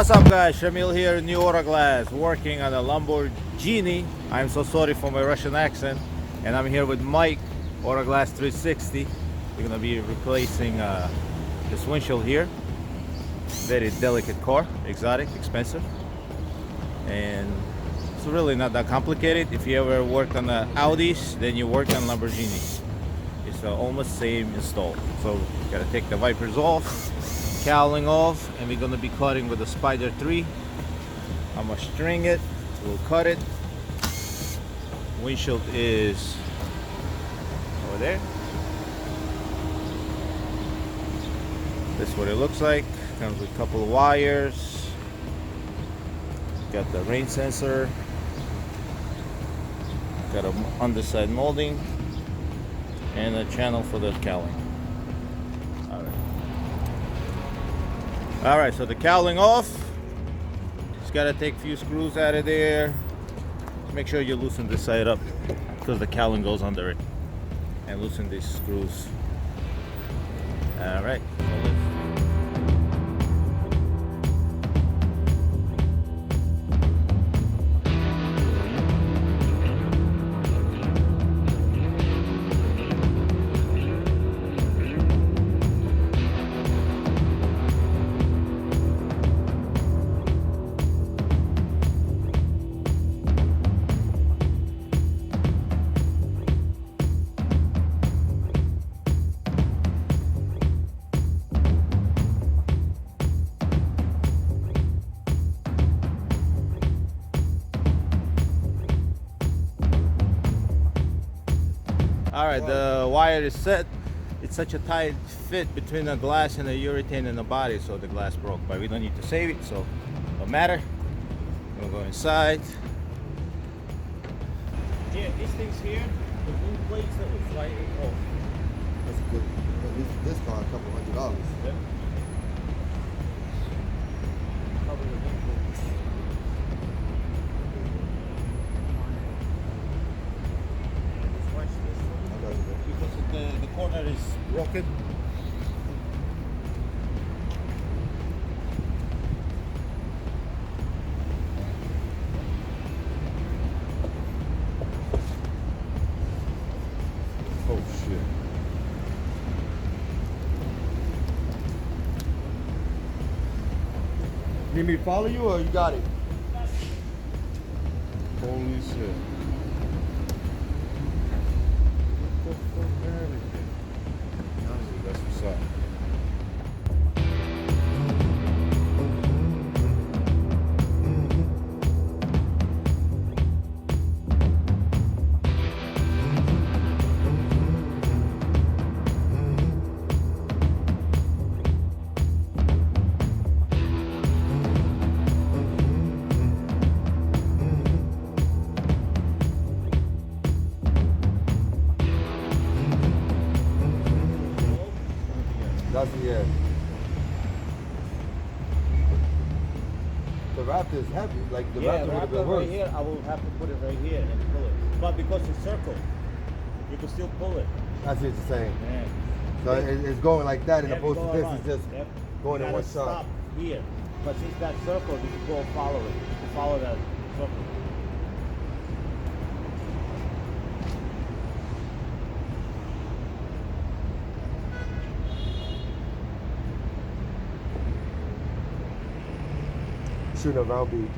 What's up guys, Shamil here, New Auto Glass, working on a Lamborghini. I'm so sorry for my Russian accent. And I'm here with Mike, Auto Glass 360. We're gonna be replacing this windshield here. Very delicate car, exotic, expensive. And it's really not that complicated. If you ever worked on the Audis, then you work on Lamborghinis. It's almost same install. So gotta take the wipers off, cowling off, and we're gonna be cutting with the Spider 3. I'm gonna string it, we'll cut it. Windshield is over there. This is what it looks like. Comes with a couple of wires. Got the rain sensor. Got an underside molding and a channel for the cowling. All right, so the cowling off. Just gotta take a few screws out of there. Make sure you loosen this side up because the cowling goes under it, and loosen these screws. All right. All right, the wire is set. It's such a tight fit between the glass and the urethane in the body, so the glass broke. But we don't need to save it, so no matter. We'll go inside. Yeah, these things here, the blue plates that we fly off. That's good. At least this car, a couple $100. Yep. Cover the windshield. Because the corner is broken. Oh shit. Need me to follow you or you got it? Holy shit. That's what's up. That's the end. The Raptor is heavy. Like the Yeah, Raptor would have been right worse. here, I will have to put it right here and pull it. But because it's circle, you can still pull it. That's what you're saying. Yeah. So it's going like that, and Yeah, opposed we to go this around. is just Yep. going You in gotta one stop shot. here. But since that circle, you can go follow it. You can follow that circle. Shooting a round beat.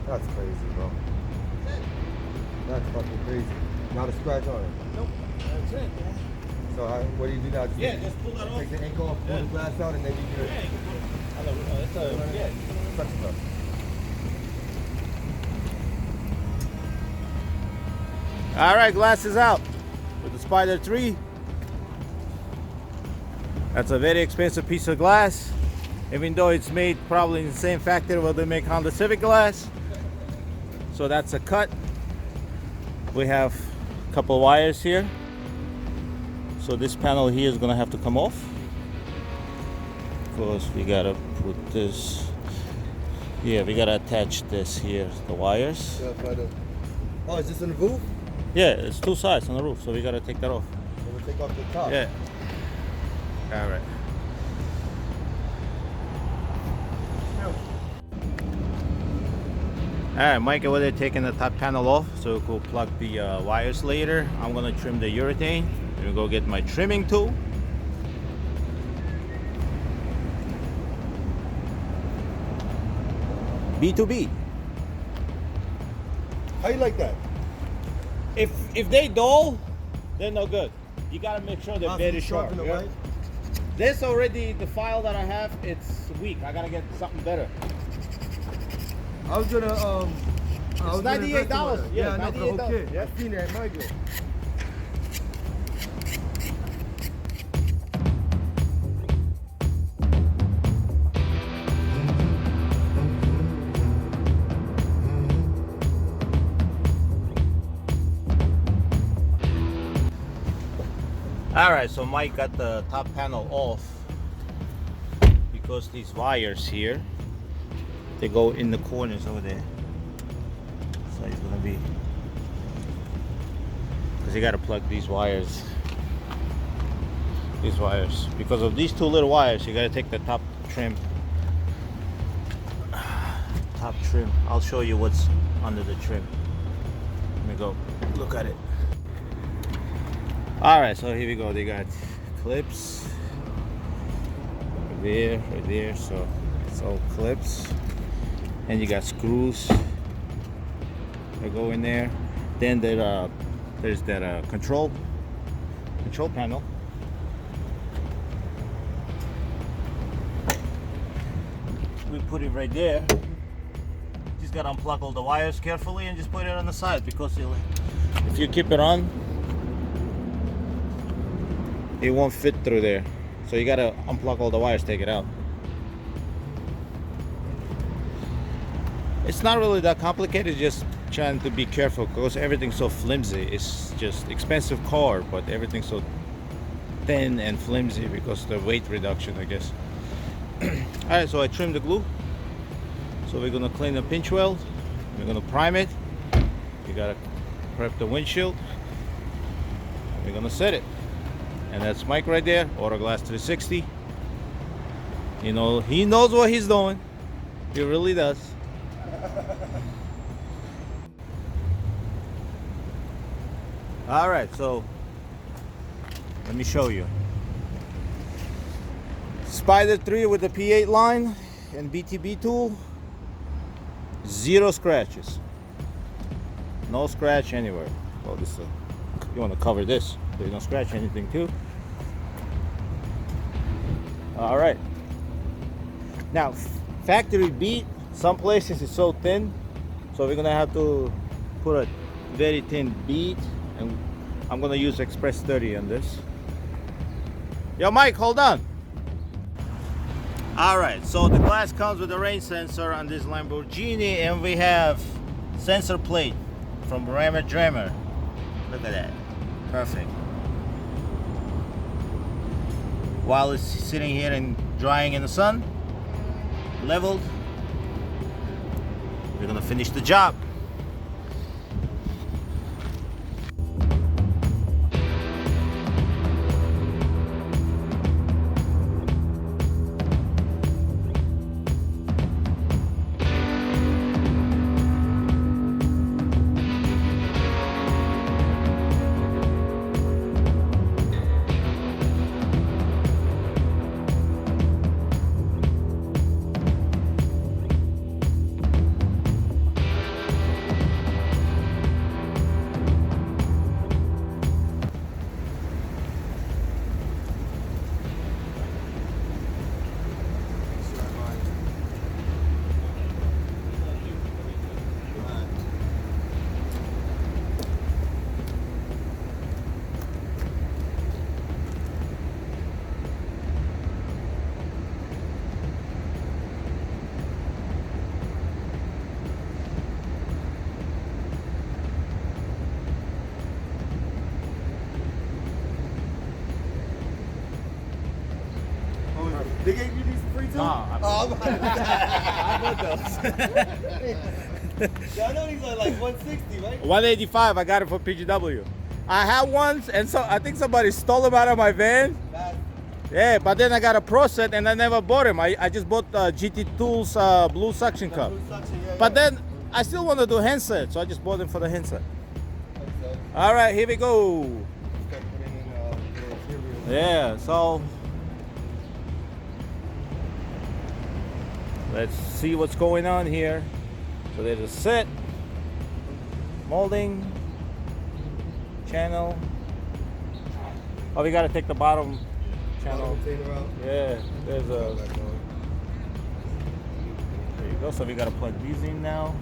That's crazy, bro. That's fucking crazy. Not a scratch on it. Nope. That's it, man. So what do you do now? Just Yeah, just pull that off. take the ink off, pull the glass out, and then you can Yeah, you can put it. I don't know. It's a, yeah. touch it up. All right, glass is out with the Spider 3. That's a very expensive piece of glass. even though it's made probably in the same factory where they make Honda Civic glass. So that's a cut. We have a couple wires here. So this panel here is gonna have to come off. Of course, we gotta put this. Yeah, we gotta attach this here, the wires. Oh, is this on the roof? Yeah, it's two sides on the roof, so we gotta take that off. So we'll take off the top. Yeah. All right. All right, Mike over there taking the top panel off, so we'll plug the wires later. I'm gonna trim the urethane. I'm gonna go get my trimming tool. B2B. How you like that? If they dull, they're no good. You gotta make sure they're very sharp. It, Yeah. right? This already, the file that I have, it's weak. I gotta get something better. I was gonna It's $98. Yeah, Yeah, I know, for the whole $98. kit. Yeah. I've seen that at my girl. All right, so Mike got the top panel off because these wires here, they go in the corners over there. So it's gonna be, because you gotta plug these wires. Because of these two little wires, you gotta take the top trim. Top trim. I'll show you what's under the trim. Let me go look at it. All right, so here we go. They got clips right there. So it's all clips, and you got screws that go in there. Then there's that control panel. We put it right there. Just gotta unplug all the wires carefully and just put it on the side, because if you keep it on, it won't fit through there. So you gotta unplug all the wires, take it out. It's not really that complicated, just trying to be careful because everything's so flimsy. It's just expensive car, but everything's so thin and flimsy because of the weight reduction, I guess. Alright, so I trimmed the glue. So we're gonna clean the pinch weld. We're gonna prime it. We gotta prep the windshield. We're gonna set it. And that's Mike right there, Autoglass 360. You know, he knows what he's doing. He really does. All right, so let me show you. Spider 3 with the P8 line and BTB tool. 0 scratches. No scratch anywhere. Well, this you want to cover this so you don't scratch anything too. All right, now factory beat, some places is so thin, so we're gonna have to put a very thin bead, and I'm gonna use Express 30 on this. Yo Mike, hold on. All right, so the glass comes with a rain sensor on this Lamborghini, and we have sensor plate from Rammer Drammer. Look at that, perfect. While it's sitting here and drying in the sun, leveled, we're gonna finish the job. They gave you these free too? No, I bought those. Yeah, I know these are like 160, right? 185. I got it for PGW. I had ones, and so I think somebody stole them out of my van. Yeah, but then I got a Pro set, and I never bought him. I just bought GT Tools blue suction cup. But then I still want to do handset, so I just bought them for the handset. All right, here we go. Yeah, so let's see what's going on here. So there's a set, molding, channel. Oh, we gotta take the bottom channel. Yeah, there's a. There you go. So we gotta plug these in now.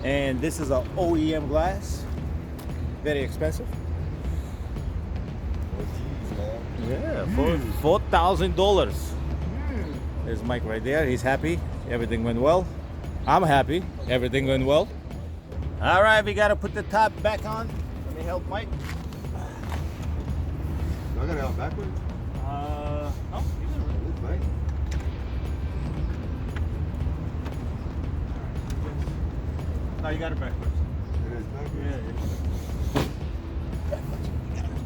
And this is a OEM glass. Very expensive. Yeah, for $4,000. There's Mike right there. He's happy. Everything went well. I'm happy. Everything went well. All right, we gotta put the top back on. Let me help Mike. I gotta help backwards? No, you can run This way. No, you got it backwards. It is backwards? Yeah.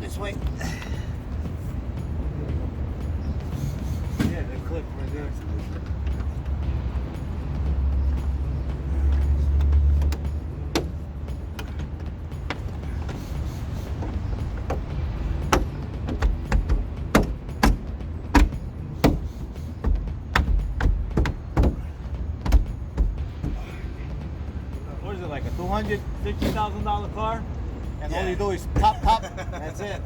This way. Yeah, the clip right there. What is it, like a $250,000 car? And all you do is pop, pop, that's it.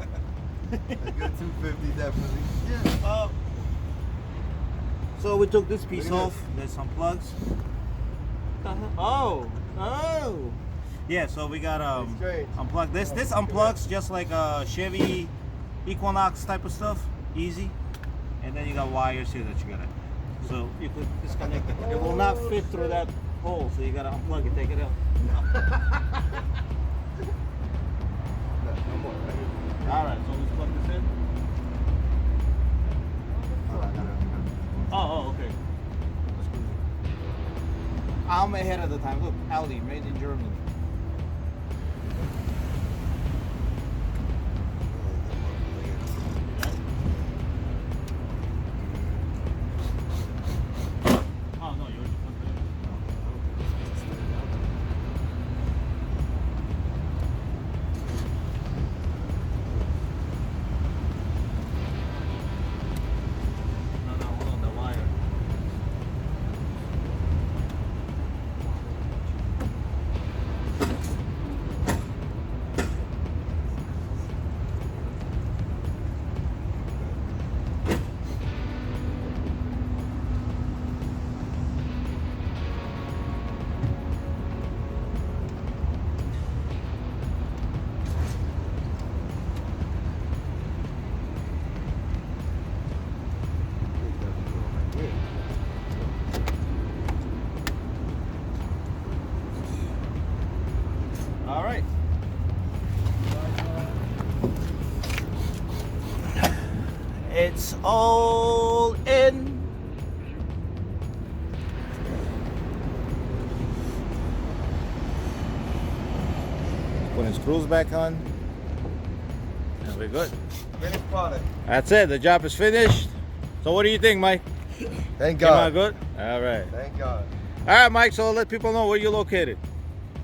A good 250 definitely. Yeah. So we took this piece off. There's some plugs. Oh. Yeah. So we got unplug this. This unplugs just like a Chevy Equinox type of stuff. Easy. And then you got wires here that you gotta. So you could disconnect it. It will not fit through that hole. So you gotta unplug it, take it out. All right. So let's plug this in. Oh, okay. I'm ahead of the time. Look, Audi, made in Germany. Oh, no, yours is All right. It's all in. Putting screws back on. And we're good. Finished product. That's it. The job is finished. So what do you think, Mike? Thank Came out God. good? All right. Thank God. All right, Mike. So let people know where you're located.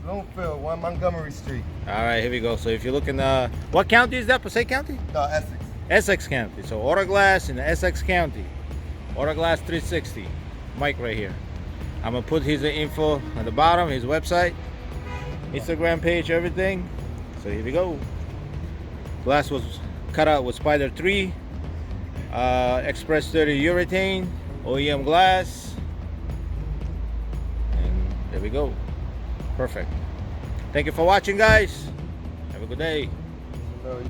Bloomfield, 1 Montgomery Street. All right, here we go. So if you're looking, what county is that? Passaic County? No, Essex. Essex County. So Auto Glass in Essex County. Auto Glass 360. Mike right here. I'm gonna put his info at the bottom, his website, Instagram page, everything. So here we go. Glass was cut out with Spider 3, Express 30 urethane, OEM glass, and there we go. Perfect. Thank you for watching, guys. Have a good day. No,